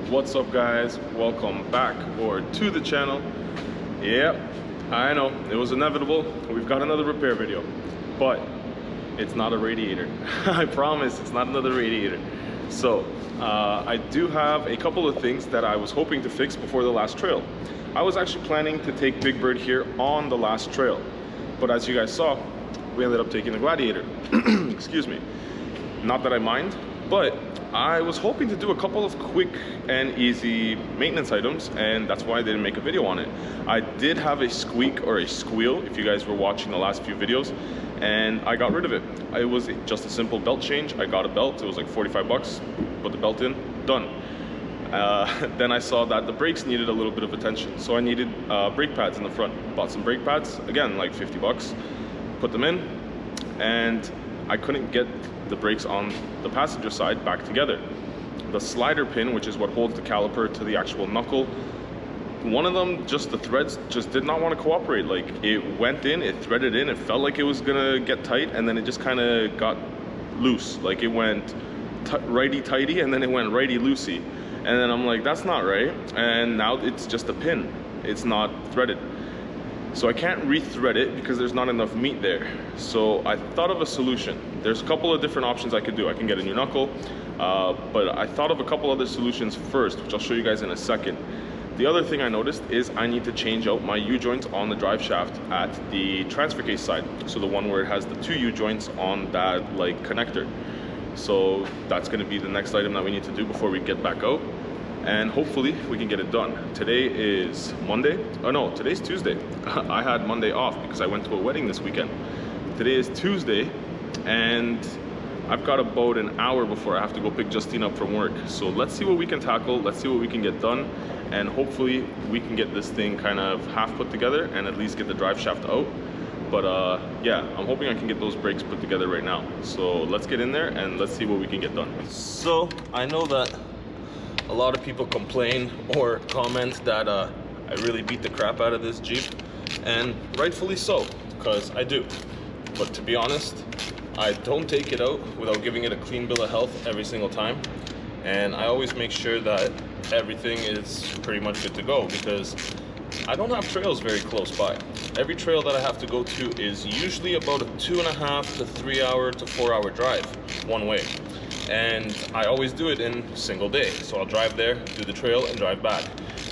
What's up, guys? Welcome back or to the channel. Yep, I know it was inevitable. We've got another repair video, but it's not a radiator. I promise it's not another radiator. So I do have a couple of things that I was hoping to fix before the last trail. I was actually planning to take Big Bird here on the last trail, but as you guys saw, we ended up taking the Gladiator. Excuse me. Not that I mind, but I was hoping to do a couple of quick and easy maintenance items, and that's why I didn't make a video on it. I did have a squeak or a squeal, if you guys were watching the last few videos, and I got rid of it. It was just a simple belt change. I got a belt, it was like 45 bucks, put the belt in, done. Then I saw that the brakes needed a little bit of attention, so I needed brake pads in the front. Bought some brake pads, again like 50 bucks, put them in, and I couldn't get the brakes on the passenger side back together. The slider pin, which is what holds the caliper to the actual knuckle, one of them, just the threads just did not want to cooperate. Like, it went in, it threaded in, it felt like it was gonna get tight, and then it just kind of got loose. Like, it went righty-tighty and then it went righty-loosey, and then I'm like, that's not right. And now it's just a pin, it's not threaded. So I can't re-thread it because there's not enough meat there. So I thought of a solution. There's a couple of different options I could do. I can get a new knuckle, but I thought of a couple other solutions first, which I'll show you guys in a second. The other thing I noticed is I need to change out my U-joints on the drive shaft at the transfer case side. So the one where it has the two U-joints on that like connector. So that's gonna be the next item that we need to do before we get back out. And hopefully we can get it done. Today is Monday. Oh no, today's Tuesday. I had Monday off because I went to a wedding this weekend. Today is Tuesday, and I've got about an hour before I have to go pick Justine up from work. So let's see what we can tackle, let's see what we can get done, and hopefully we can get this thing kind of half put together and at least get the drive shaft out. But yeah, I'm hoping I can get those brakes put together right now. So let's get in there and let's see what we can get done. So I know that a lot of people complain or comment that I really beat the crap out of this Jeep, and rightfully so, because I do. But to be honest, I don't take it out without giving it a clean bill of health every single time, and I always make sure that everything is pretty much good to go, because I don't have trails very close by. Every trail that I have to go to is usually about a 2.5 to 3 hour to 4 hour drive one way. And I always do it in single day. So I'll drive there, do the trail, and drive back.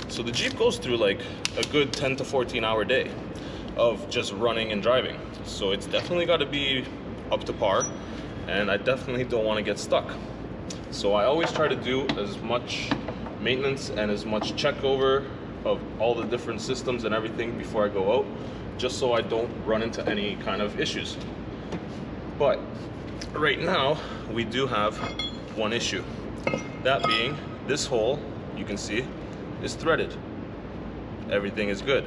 So the Jeep goes through like a good 10 to 14 hour day of just running and driving. So it's definitely got to be up to par, and I definitely don't want to get stuck. So I always try to do as much maintenance and as much check over of all the different systems and everything before I go out, just so I don't run into any kind of issues. But right now we do have one issue, that being this hole, you can see, is threaded. Everything is good.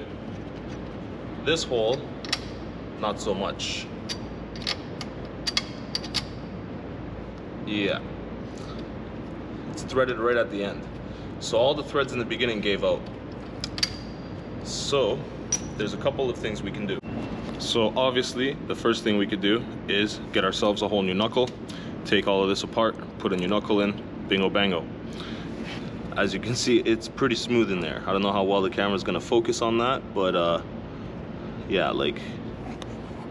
This hole, not so much. Yeah, it's threaded right at the end, so all the threads in the beginning gave out. So there's a couple of things we can do. So obviously the first thing we could do is get ourselves a whole new knuckle, take all of this apart, put a new knuckle in, bingo bango. As you can see, it's pretty smooth in there. I don't know how well the camera's gonna focus on that, but yeah, like,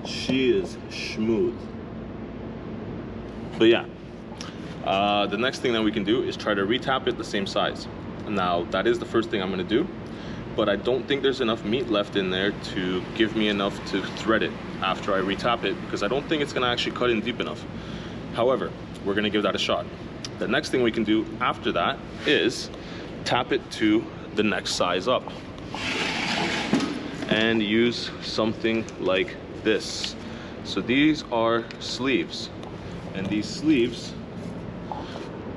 she is smooth. But yeah, the next thing that we can do is try to retap it the same size. Now that is the first thing I'm gonna do, but I don't think there's enough meat left in there to give me enough to thread it after I retap it, because I don't think it's gonna actually cut in deep enough. However, we're gonna give that a shot. The next thing we can do after that is tap it to the next size up and use something like this. So these are sleeves, and these sleeves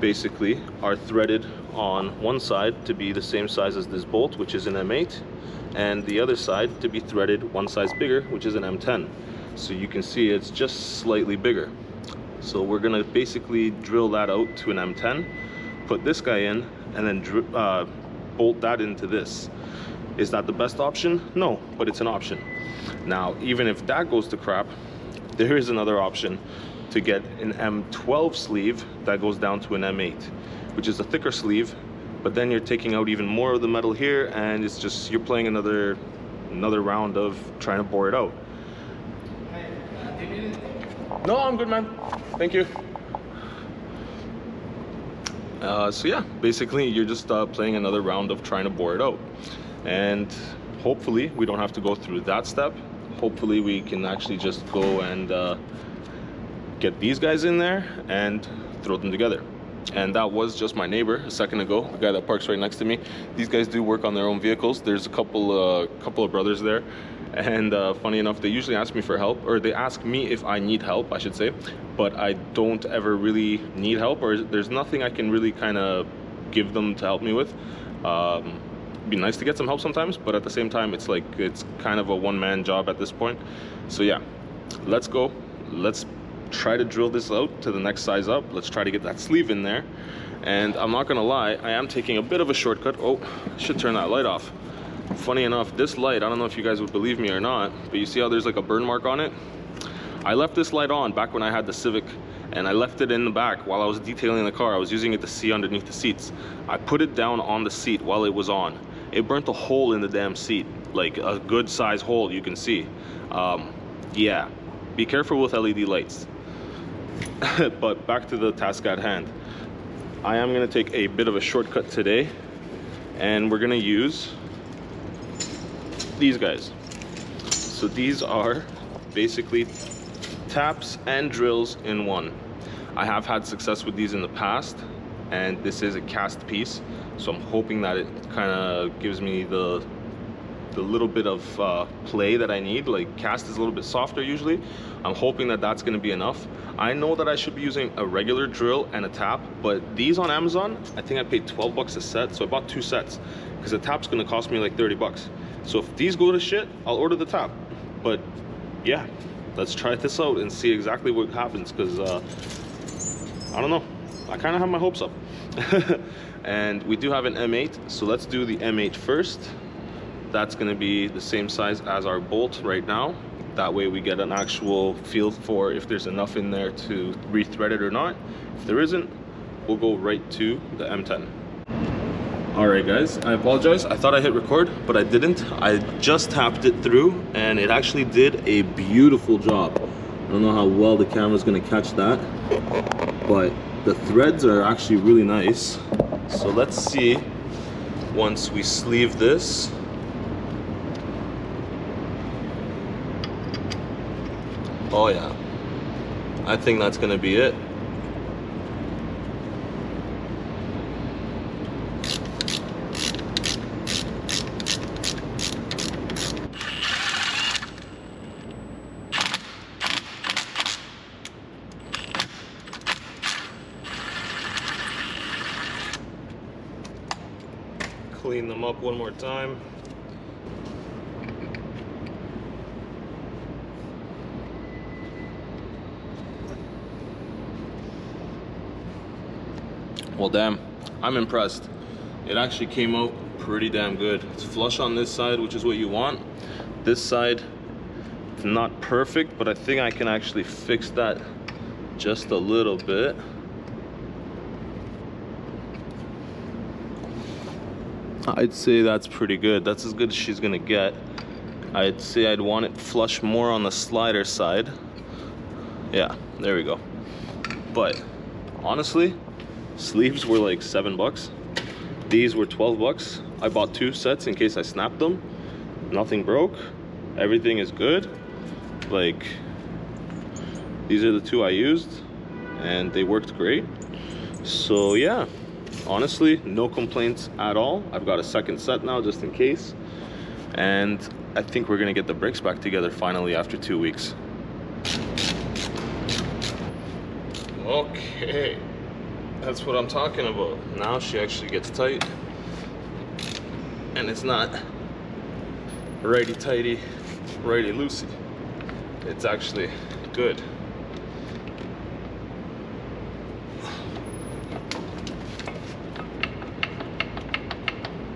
basically are threaded on one side to be the same size as this bolt, which is an M8, and the other side to be threaded one size bigger, which is an M10. So you can see it's just slightly bigger. So we're gonna basically drill that out to an M10, put this guy in, and then bolt that into this. Is that the best option? No, but it's an option. Now, even if that goes to crap, there is another option to get an M12 sleeve that goes down to an M8, which is a thicker sleeve but then you're taking out even more of the metal here, and it's just, you're playing another round of trying to bore it out. No, I'm good, man. Thank you. So yeah, basically you're just playing another round of trying to bore it out, and hopefully we don't have to go through that step. Hopefully we can actually just go and get these guys in there and throw them together. And that was just my neighbor a second ago, the guy that parks right next to me. These guys do work on their own vehicles. There's a couple of brothers there, and funny enough, they usually ask me for help, or they ask me if I need help, I should say, but I don't ever really need help, or there's nothing I can really kind of give them to help me with. It'd be nice to get some help sometimes, but at the same time, it's like, it's kind of a one-man job at this point. So yeah, let's go. Let's try to drill this out to the next size up. Let's try to get that sleeve in there. And I'm not gonna lie, I am taking a bit of a shortcut. Oh, I should turn that light off. Funny enough, this light, I don't know if you guys would believe me or not, but you see how there's like a burn mark on it? I left this light on back when I had the Civic, and I left it in the back while I was detailing the car. I was using it to see underneath the seats. I put it down on the seat while it was on. It burnt a hole in the damn seat, like a good size hole, you can see. Yeah, be careful with LED lights. But back to the task at hand. I am gonna take a bit of a shortcut today, and we're gonna use these guys. So these are basically taps and drills in one. I have had success with these in the past, and this is a cast piece, so I'm hoping that it kind of gives me the little bit of play that I need. Like, cast is a little bit softer usually. I'm hoping that that's going to be enough. I know that I should be using a regular drill and a tap, but these on Amazon, I think I paid 12 bucks a set, so I bought 2 sets because the tap's going to cost me like 30 bucks. So if these go to shit, I'll order the tap. But yeah, let's try this out and see exactly what happens, because I don't know, I kind of have my hopes up. And we do have an M8, so let's do the M8 first. That's going to be the same size as our bolt right now. That way we get an actual feel for if there's enough in there to rethread it or not. If there isn't, we'll go right to the M10. Alright guys, I apologize. I thought I hit record, but I didn't. I just tapped it through, and it actually did a beautiful job. I don't know how well the camera's going to catch that, but the threads are actually really nice. So let's see, once we sleeve this. Oh yeah, I think that's gonna be it. Clean them up one more time. Well, damn, I'm impressed. It actually came out pretty damn good. It's flush on this side, which is what you want. This side, it's not perfect, but I think I can actually fix that just a little bit. I'd say that's pretty good. That's as good as she's gonna get. I'd say I'd want it flush more on the slider side. Yeah, there we go. But honestly, sleeves were like 7 bucks. These were 12 bucks. I bought 2 sets in case I snapped them. Nothing broke. Everything is good. Like, these are the 2 I used, and they worked great. So yeah, honestly, no complaints at all. I've got a second set now just in case. And I think we're gonna get the brakes back together finally after 2 weeks. Okay. That's what I'm talking about. Now she actually gets tight, and it's not righty-tighty, righty-loosey. It's actually good.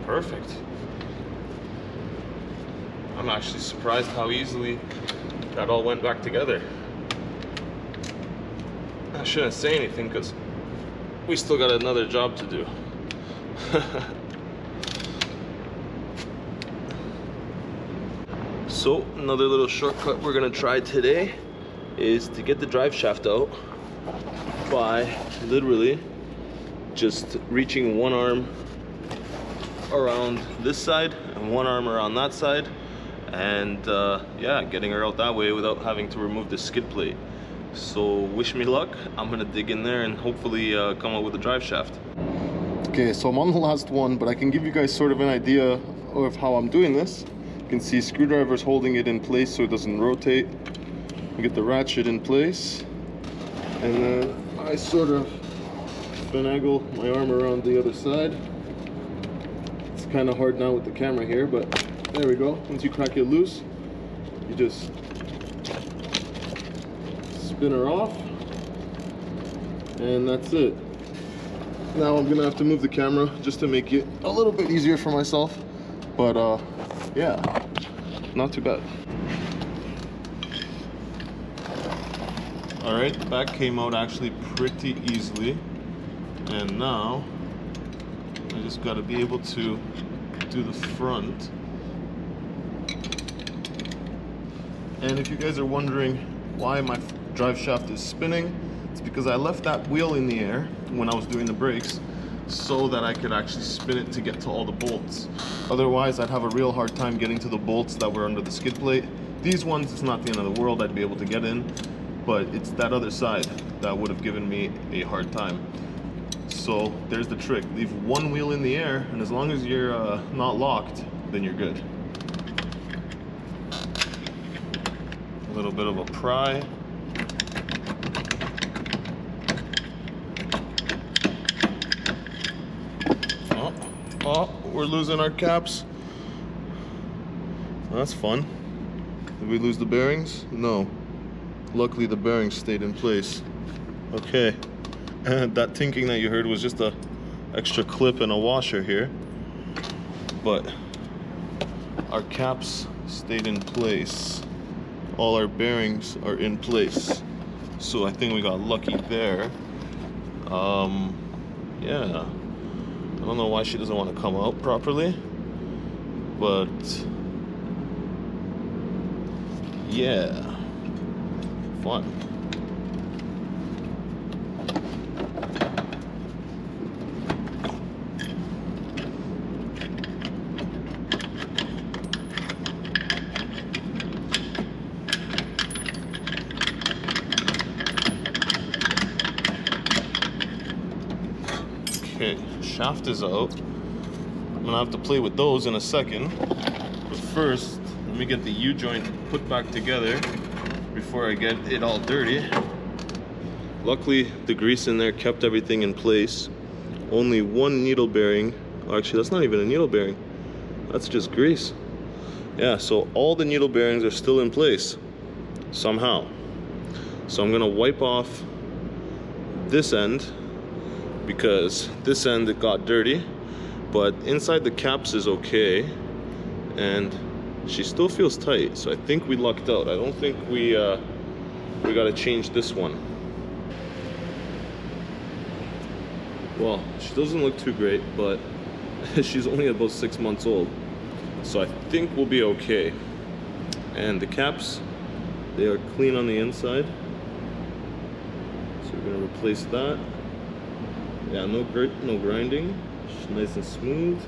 Perfect. I'm actually surprised how easily that all went back together. I shouldn't say anything because we still got another job to do. So another little shortcut we're gonna try today is to get the drive shaft out by literally just reaching one arm around this side and one arm around that side, and yeah, getting her out that way without having to remove the skid plate. So wish me luck. I'm gonna dig in there and hopefully come up with a drive shaft. Okay, so I'm on the last one, but I can give you guys sort of an idea of how I'm doing this. You can see screwdrivers holding it in place so it doesn't rotate. You get the ratchet in place, and then I sort of finagle my arm around the other side. It's kind of hard now with the camera here, but there we go. Once you crack it loose, you just spin her off, and that's it. Now I'm gonna have to move the camera just to make it a little bit easier for myself, but yeah, not too bad. All right, the back came out actually pretty easily, and now I just got to be able to do the front. And if you guys are wondering why my drive shaft is spinning, it's because I left that wheel in the air when I was doing the brakes so that I could actually spin it to get to all the bolts. Otherwise, I'd have a real hard time getting to the bolts that were under the skid plate. These ones, it's not the end of the world, I'd be able to get in, but it's that other side that would have given me a hard time. So there's the trick. Leave one wheel in the air, and as long as you're not locked, then you're good. A little bit of a pry. Oh, we're losing our caps. That's fun. Did we lose the bearings? No. Luckily the bearings stayed in place. Okay. And that tinking that you heard was just a extra clip and a washer here. But our caps stayed in place. All our bearings are in place. So I think we got lucky there. Yeah. I don't know why she doesn't want to come out properly, but yeah, fun. Okay, shaft is out. I'm gonna have to play with those in a second. But first, let me get the U-joint put back together before I get it all dirty. Luckily, the grease in there kept everything in place. Only one needle bearing. Actually, that's not even a needle bearing. That's just grease. Yeah, so all the needle bearings are still in place somehow. So I'm gonna wipe off this end, because this end it got dirty, but inside the caps is okay, and she still feels tight. So I think we lucked out. I don't think we gotta change this one. Well, she doesn't look too great, but she's only about 6 months old, so I think we'll be okay. And the caps, they are clean on the inside, so we're gonna replace that. Yeah, no grit, no grinding. Just nice and smooth.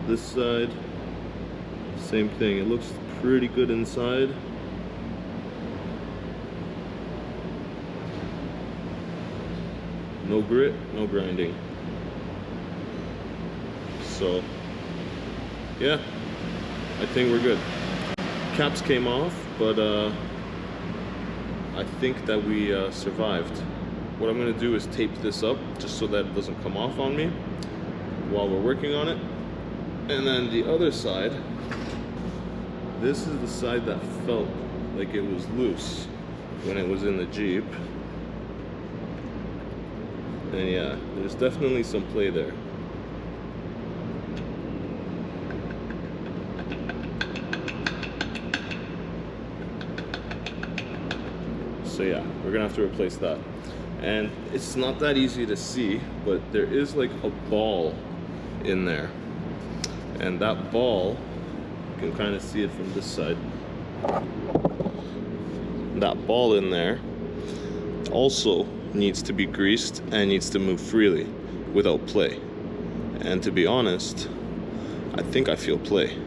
This side, same thing. It looks pretty good inside. No grit, no grinding. So, yeah, I think we're good. Caps came off, but I think that we survived. What I'm gonna do is tape this up just so that it doesn't come off on me while we're working on it. And then the other side, this is the side that felt like it was loose when it was in the Jeep. And yeah, there's definitely some play there. So yeah, we're gonna have to replace that. And it's not that easy to see, but there is like a ball in there. And that ball, you can kind of see it from this side. That ball in there also needs to be greased and needs to move freely without play. And to be honest, I think I feel play.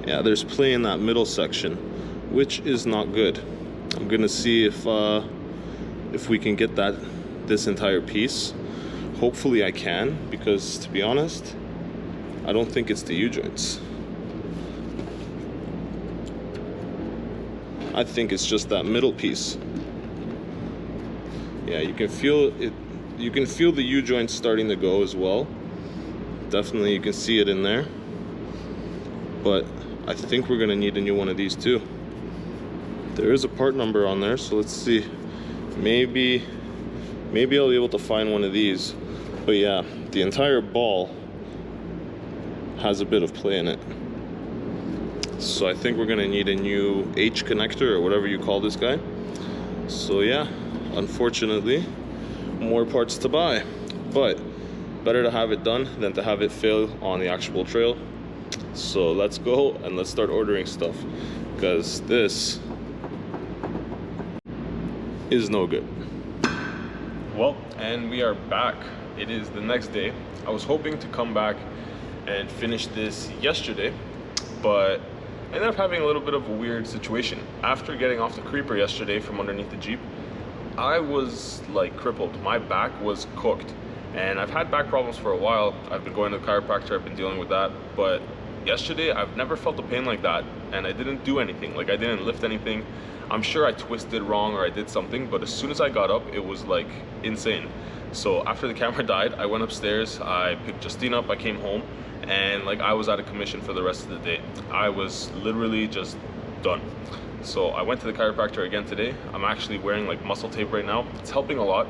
Yeah, there's play in that middle section, which is not good. I'm gonna see if we can get this entire piece. Hopefully I can, because to be honest, I don't think it's the U-joints. I think it's just that middle piece. Yeah, you can feel it. You can feel the U-joints starting to go as well. Definitely, you can see it in there. But I think we're gonna need a new one of these too. There is a part number on there, so let's see. Maybe I'll be able to find one of these. But yeah, the entire ball has a bit of play in it. So I think we're gonna need a new H connector or whatever you call this guy. So yeah, unfortunately, more parts to buy. But better to have it done than to have it fail on the actual trail. So let's go and let's start ordering stuff, because this is no good. Well, and we are back. It is the next day. I was hoping to come back and finish this yesterday, but I ended up having a little bit of a weird situation. After getting off the creeper yesterday from underneath the Jeep, I was like crippled. My back was cooked, and I've had back problems for a while. I've been going to the chiropractor, I've been dealing with that, but yesterday I've never felt a pain like that, and I didn't do anything. Like, I didn't lift anything. I'm sure I twisted wrong or I did something, but as soon as I got up, it was like insane. So after the camera died, I went upstairs, I picked Justine up, I came home, and like I was out of commission for the rest of the day. I was literally just done. So I went to the chiropractor again today. I'm actually wearing like muscle tape right now. It's helping a lot,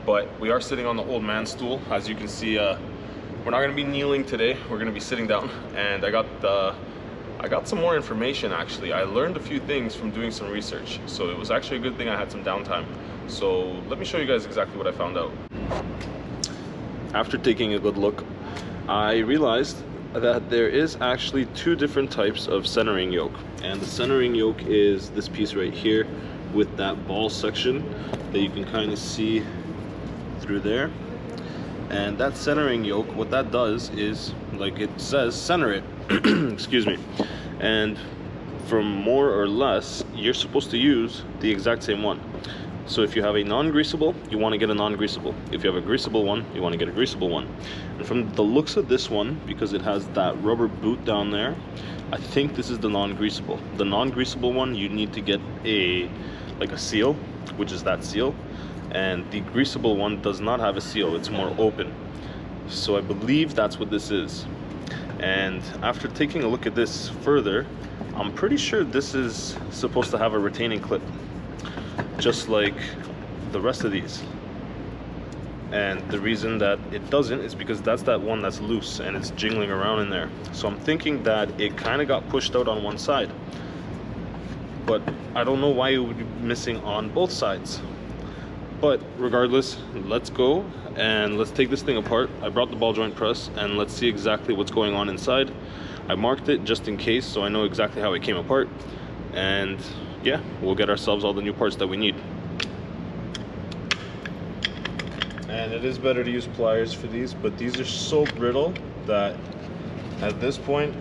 but we are sitting on the old man stool. As you can see, we're not gonna be kneeling today. We're gonna be sitting down, and I got some more information actually. I learned a few things from doing some research. So it was actually a good thing I had some downtime. So let me show you guys exactly what I found out. After taking a good look, I realized that there is actually two different types of centering yoke. And the centering yoke is this piece right here with that ball section that you can kind of see through there. And that centering yoke, what that does is, like it says, center it. Excuse me. And from more or less, you're supposed to use the exact same one. So if you have a non-greasable, you want to get a non-greasable. If you have a greasable one, you want to get a greasable one. And from the looks of this one, because it has that rubber boot down there, I think this is the non-greasable. The non-greasable one, you need to get a seal, which is that seal. And the greasable one does not have a seal, it's more open. So I believe that's what this is. And after taking a look at this further, I'm pretty sure this is supposed to have a retaining clip, just like the rest of these. And the reason that it doesn't is because that's that one that's loose and it's jingling around in there. So I'm thinking that it kind of got pushed out on one side, but I don't know why it would be missing on both sides. But regardless, let's go and let's take this thing apart. I brought the ball joint press and let's see exactly what's going on inside. I marked it just in case, so I know exactly how it came apart. And yeah, we'll get ourselves all the new parts that we need. And it is better to use pliers for these, but these are so brittle that at this point,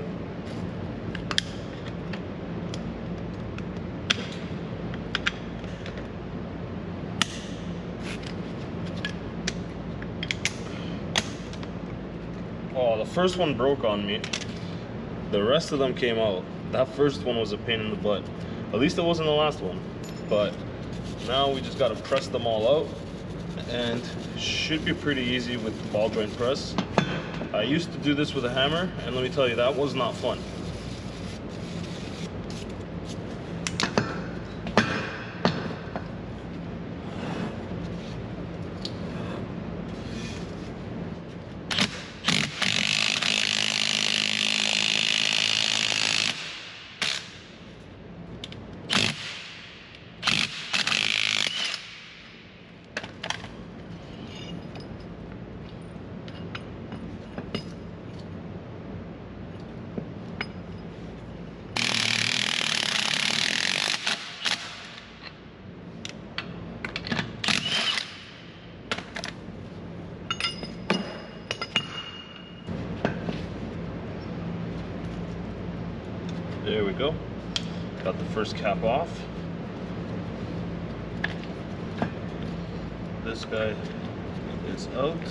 oh, the first one broke on me. The rest of them came out. That first one was a pain in the butt. At least it wasn't the last one. But now we just gotta press them all out, and should be pretty easy with the ball joint press. I used to do this with a hammer, and let me tell you, that was not fun. we go. Got the first cap off. This guy is out.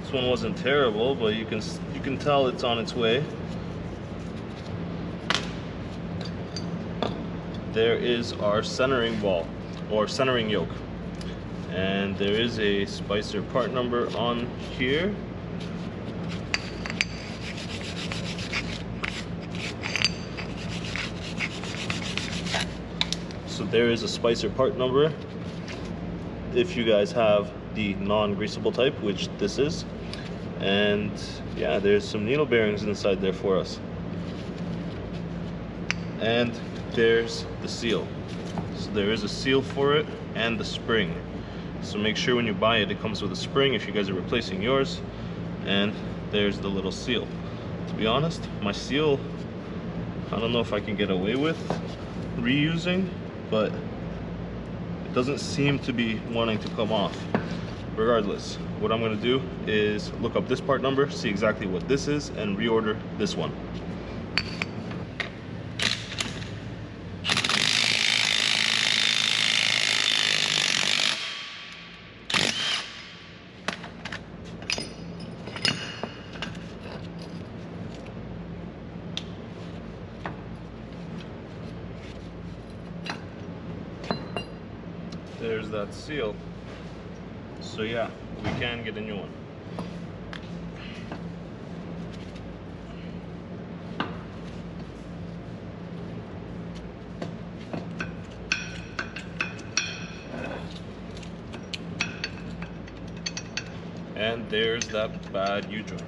This one wasn't terrible, but you can tell it's on its way. There is our centering ball, or centering yoke. And there is a Spicer part number on here. So there is a Spicer part number if you guys have the non-greasable type, which this is. And yeah, there's some needle bearings inside there for us. And there's the seal. So there is a seal for it and the spring. So make sure when you buy it, it comes with a spring if you guys are replacing yours. And there's the little seal. To be honest, my seal, I don't know if I can get away with reusing, but it doesn't seem to be wanting to come off. Regardless, what I'm gonna do is look up this part number, see exactly what this is, and reorder this one. There's that seal. So yeah, we can get a new one. And there's that bad U-joint.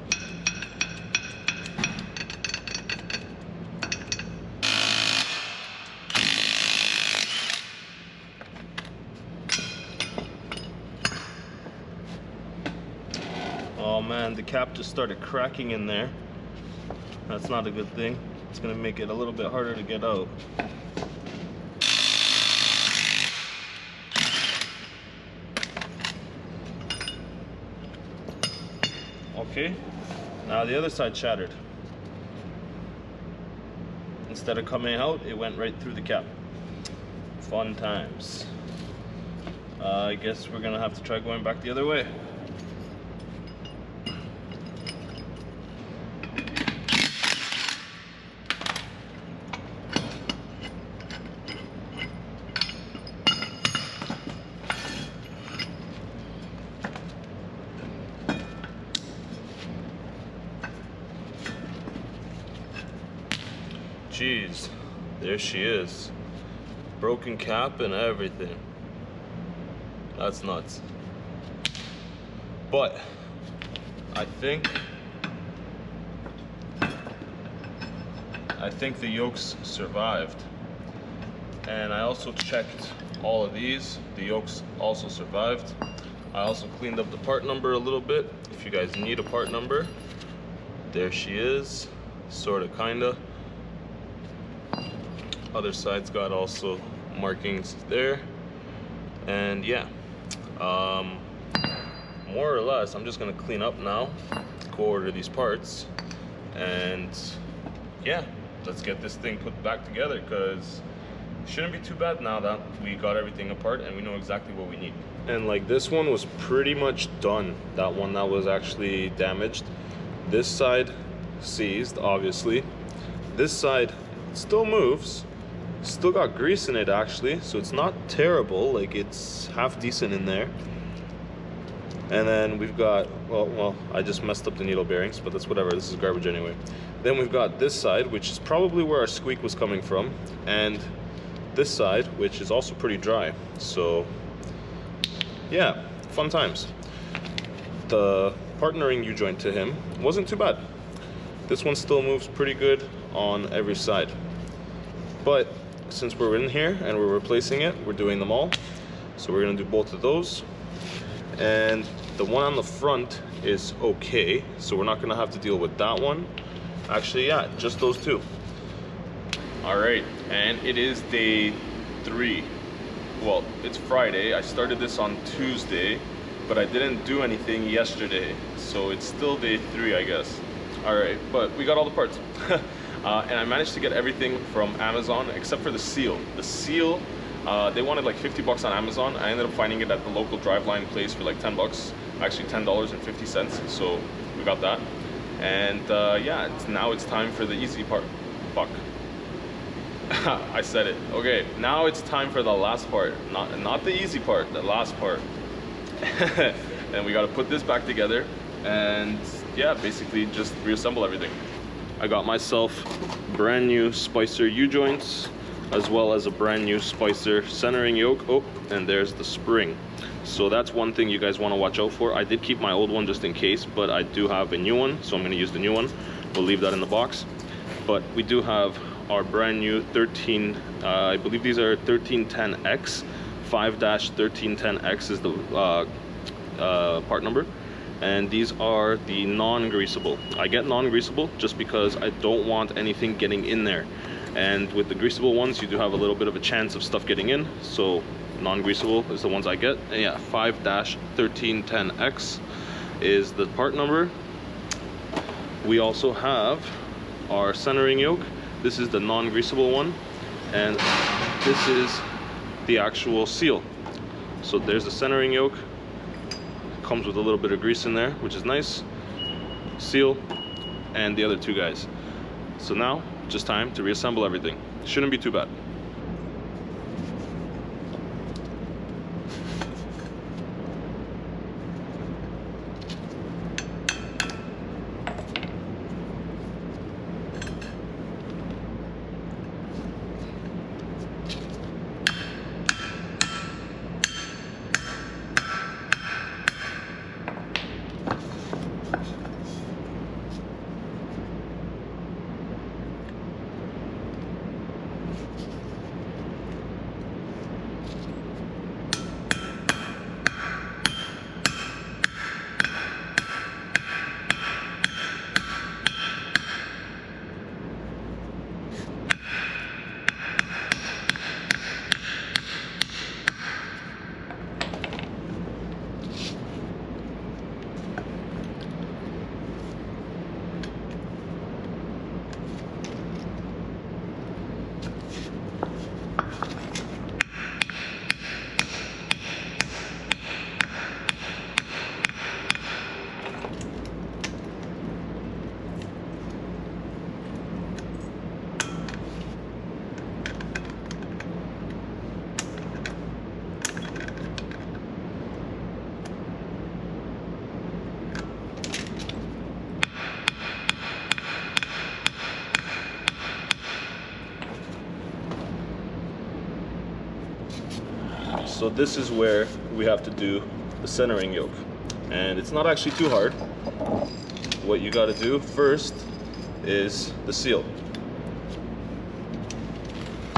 Oh man, the cap just started cracking in there. That's not a good thing. It's gonna make it a little bit harder to get out. Okay, now the other side shattered. Instead of coming out, it went right through the cap. Fun times. I guess we're gonna have to try going back the other way. Jeez, there she is. Broken cap and everything. That's nuts. But I think the yokes survived. And I also checked all of these. The yokes also survived. I also cleaned up the part number a little bit. If you guys need a part number, there she is. Sorta, kinda. Other side's got also markings there. And yeah, more or less, I'm just gonna clean up now, go order these parts, and yeah, let's get this thing put back together, because it shouldn't be too bad now that we got everything apart and we know exactly what we need. And like, this one was pretty much done. That one that was actually damaged. This side seized, obviously. This side still moves. Still got grease in it actually, so it's not terrible. Like, it's half decent in there. And then we've got, well, I just messed up the needle bearings, but that's whatever, this is garbage anyway. Then we've got this side, which is probably where our squeak was coming from, and this side, which is also pretty dry. So yeah, fun times. The partnering U-joint to him wasn't too bad. This one still moves pretty good on every side. But since we're in here and we're replacing it, we're doing them all. So we're gonna do both of those. And the one on the front is okay, so we're not gonna have to deal with that one. Actually, yeah, just those two. All right, and it is day 3. Well, it's Friday. I started this on Tuesday, but I didn't do anything yesterday, so it's still day 3, I guess. All right, but we got all the parts. And I managed to get everything from Amazon except for the seal. The seal, they wanted like 50 bucks on Amazon. I ended up finding it at the local driveline place for like 10 bucks, actually $10.50. So we got that. And yeah, now it's time for the easy part. Fuck. I said it. Okay, now it's time for the last part. Not the easy part, the last part. And we got to put this back together and yeah, basically just reassemble everything. I got myself brand new Spicer U-joints as well as a brand new Spicer centering yoke. Oh, and there's the spring. So that's one thing you guys want to watch out for. I did keep my old one just in case, but I do have a new one, so I'm going to use the new one. We'll leave that in the box. But we do have our brand new 13, I believe these are 1310X. 5-1310X is the part number. And these are the non-greasable. I get non-greasable just because I don't want anything getting in there. And with the greasable ones, you do have a little bit of a chance of stuff getting in. So non-greasable is the ones I get. And yeah, 5-1310X is the part number. We also have our centering yoke. This is the non-greasable one. And this is the actual seal. So there's the centering yoke. Comes with a little bit of grease in there, which is nice. Seal, and the other two guys. So now, just time to reassemble everything. Shouldn't be too bad. So this is where we have to do the centering yoke. And it's not actually too hard. What you got to do first is the seal.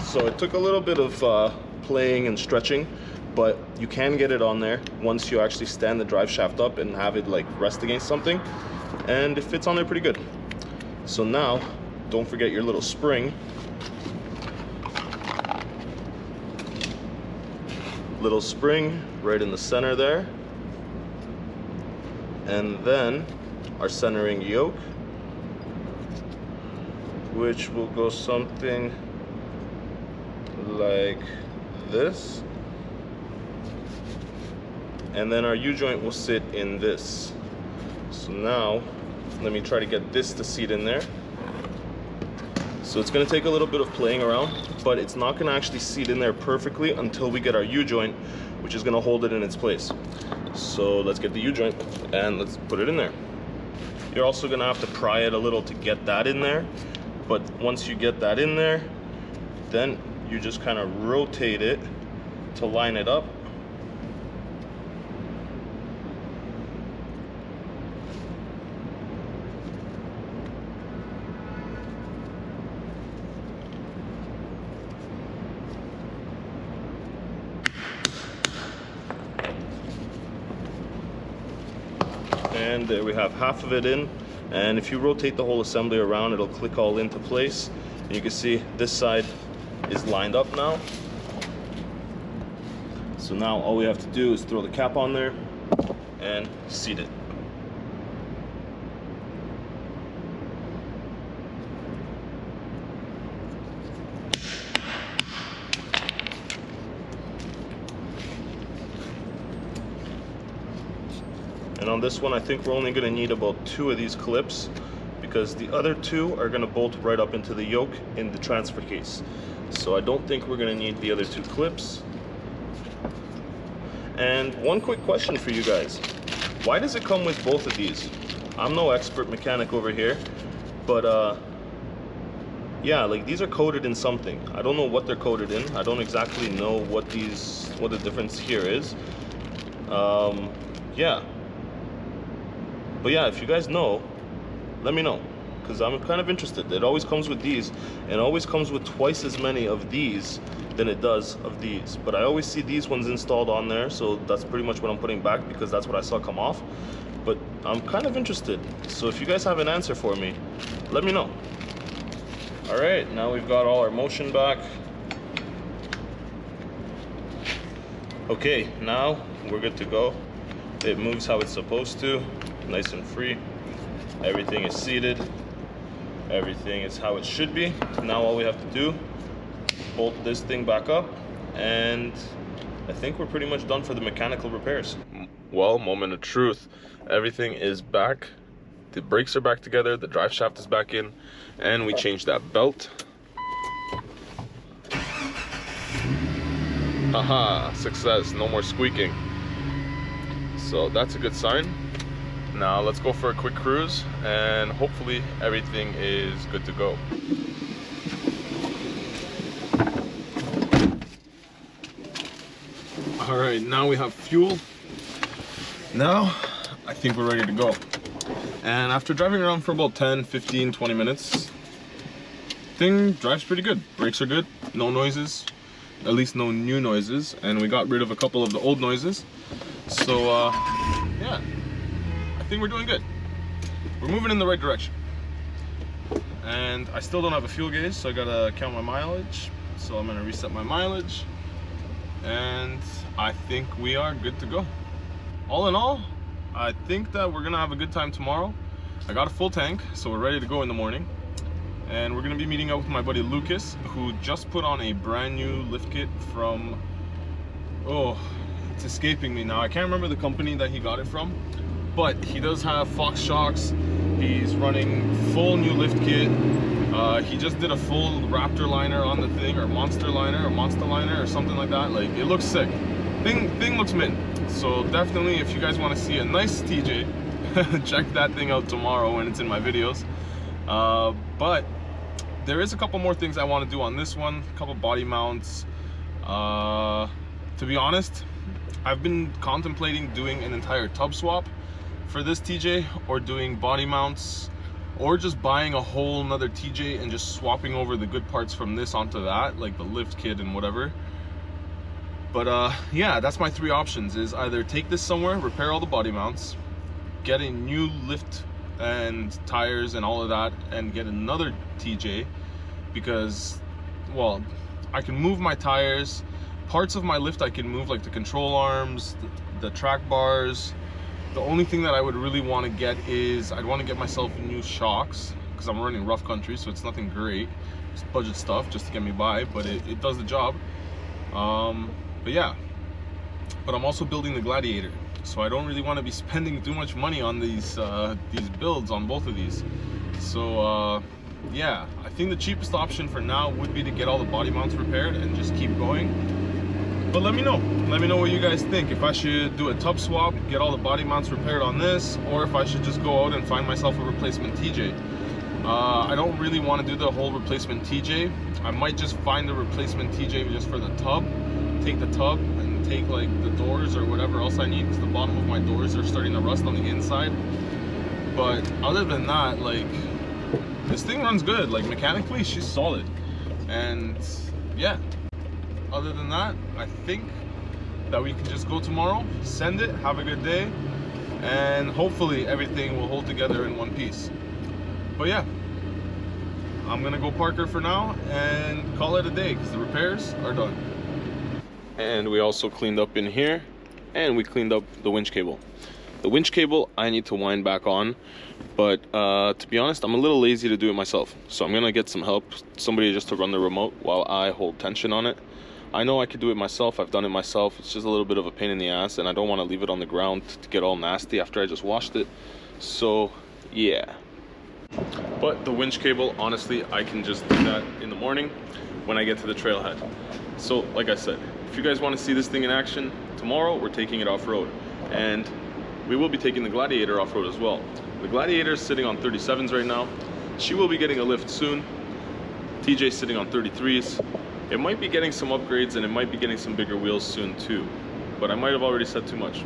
So it took a little bit of playing and stretching, but you can get it on there once you actually stand the drive shaft up and have it like rest against something, and it fits on there pretty good. So now, don't forget your little spring. Little spring right in the center there, and then our centering yoke, which will go something like this, and then our U-joint will sit in this. So now let me try to get this to seat in there. So it's going to take a little bit of playing around, but it's not going to actually seat in there perfectly until we get our U-joint, which is going to hold it in its place. So let's get the U-joint and let's put it in there. You're also going to have to pry it a little to get that in there, but once you get that in there, then you just kind of rotate it to line it up. And there we have half of it in, and if you rotate the whole assembly around, it'll click all into place. And you can see this side is lined up now. So now all we have to do is throw the cap on there and seat it. And on this one, I think we're only gonna need about 2 of these clips, because the other 2 are gonna bolt right up into the yoke in the transfer case. So I don't think we're gonna need the other 2 clips. And one quick question for you guys. Why does it come with both of these? I'm no expert mechanic over here, but yeah, like these are coated in something. I don't know what they're coated in. I don't exactly know what the difference here is. Yeah. But yeah, if you guys know, let me know, because I'm kind of interested. It always comes with these, and it always comes with twice as many of these than it does of these. But I always see these ones installed on there, so that's pretty much what I'm putting back, because that's what I saw come off. But I'm kind of interested, so if you guys have an answer for me, let me know. All right, now we've got all our motion back. Okay, now we're good to go. It moves how it's supposed to, nice and free. Everything is seated. Everything is how it should be. Now all we have to do, bolt this thing back up, and I think we're pretty much done for the mechanical repairs. Well, moment of truth. Everything is back. The brakes are back together, the drive shaft is back in, and we changed that belt. Aha, success, no more squeaking. So that's a good sign. Now let's go for a quick cruise, and hopefully everything is good to go. All right, now we have fuel. Now I think we're ready to go. And after driving around for about 10, 15, 20 minutes, thing drives pretty good. Brakes are good, no noises, at least no new noises, and we got rid of a couple of the old noises. So yeah, I think we're doing good. We're moving in the right direction. And I still don't have a fuel gauge, so I gotta count my mileage. So I'm gonna reset my mileage, and I think we are good to go. All in all, I think that we're gonna have a good time tomorrow. I got a full tank, so we're ready to go in the morning. And we're gonna be meeting up with my buddy Lucas, who just put on a brand new lift kit from, oh, it's escaping me now. I can't remember the company that he got it from, but he does have Fox shocks. He's running full new lift kit. He just did a full Raptor liner on the thing, or Monster liner, or Monster liner, or something like that. Like, it looks sick. Thing looks mint. So definitely, if you guys want to see a nice TJ, check that thing out tomorrow when it's in my videos. But there is a couple more things I want to do on this one, a couple body mounts. To be honest, I've been contemplating doing an entire tub swap for this TJ, or doing body mounts, or just buying a whole nother TJ and just swapping over the good parts from this onto that, like the lift kit and whatever. But yeah, that's my 3 options, is either take this somewhere, repair all the body mounts, get a new lift and tires and all of that, and get another TJ, because, well, I can move my tires, parts of my lift I can move, like the control arms, the track bars. The only thing that I would really want to get is, I'd want to get myself new shocks, because I'm running rough country, so it's nothing great. It's budget stuff just to get me by, but it does the job. But yeah, but I'm also building the Gladiator, so I don't really want to be spending too much money on these builds on both of these. So yeah, I think the cheapest option for now would be to get all the body mounts repaired and just keep going. But let me know what you guys think, if I should do a tub swap, get all the body mounts repaired on this, or if I should just go out and find myself a replacement TJ. I don't really want to do the whole replacement TJ. I might just find a replacement TJ just for the tub, take the tub and take like the doors or whatever else I need, because the bottom of my doors are starting to rust on the inside. But other than that, like, this thing runs good. Like, mechanically she's solid, and yeah, other than that, I think that we can just go tomorrow, send it, have a good day, and hopefully everything will hold together in one piece. But yeah, I'm gonna go park her for now and call it a day, because the repairs are done. And we also cleaned up in here, and we cleaned up the winch cable. The winch cable I need to wind back on, but to be honest, I'm a little lazy to do it myself. So I'm gonna get some help, somebody just to run the remote while I hold tension on it. I know I could do it myself. I've done it myself. It's just a little bit of a pain in the ass, and I don't want to leave it on the ground to get all nasty after I just washed it. So yeah. But the winch cable, honestly, I can just do that in the morning when I get to the trailhead. So like I said, if you guys want to see this thing in action, tomorrow we're taking it off-road, and we will be taking the Gladiator off-road as well. The Gladiator is sitting on 37s right now. She will be getting a lift soon. TJ's sitting on 33s. It might be getting some upgrades, and it might be getting some bigger wheels soon too, but I might have already said too much.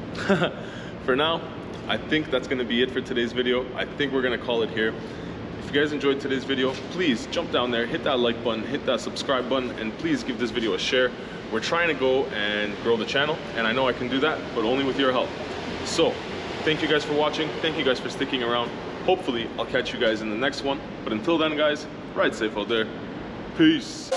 For now, I think that's going to be it for today's video. I think we're going to call it here. If you guys enjoyed today's video, please jump down there, hit that like button, hit that subscribe button, and please give this video a share. We're trying to go and grow the channel, and I know I can do that, but only with your help. So thank you guys for watching. Thank you guys for sticking around. Hopefully I'll catch you guys in the next one, but until then guys, ride safe out there. Peace.